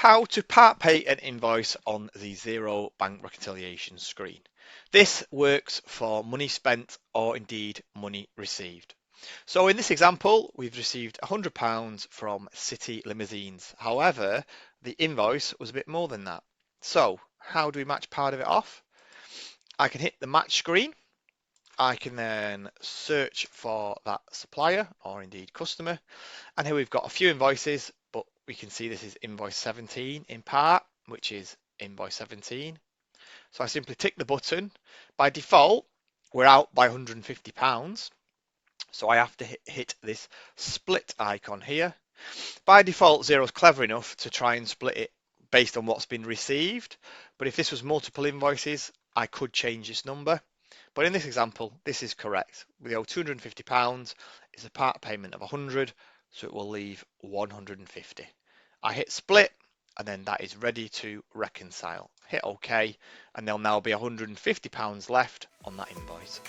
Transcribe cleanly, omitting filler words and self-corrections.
How to part pay an invoice on the Xero bank reconciliation screen. This works for money spent or indeed money received. So in this example, we've received £100 from City Limousines. However, the invoice was a bit more than that. So how do we match part of it off? I can hit the match screen. I can then search for that supplier or indeed customer. And here we've got a few invoices, but we can see this is invoice 17 in part, which is invoice 17. So I simply tick the button. By default, we're out by £150. So I have to hit this split icon here. By default, Xero's clever enough to try and split it based on what's been received. But if this was multiple invoices, I could change this number. But in this example, this is correct. We owe £250, it's a part payment of 100, so it will leave 150. I hit split, and then that is ready to reconcile. Hit OK, and there'll now be £150 left on that invoice.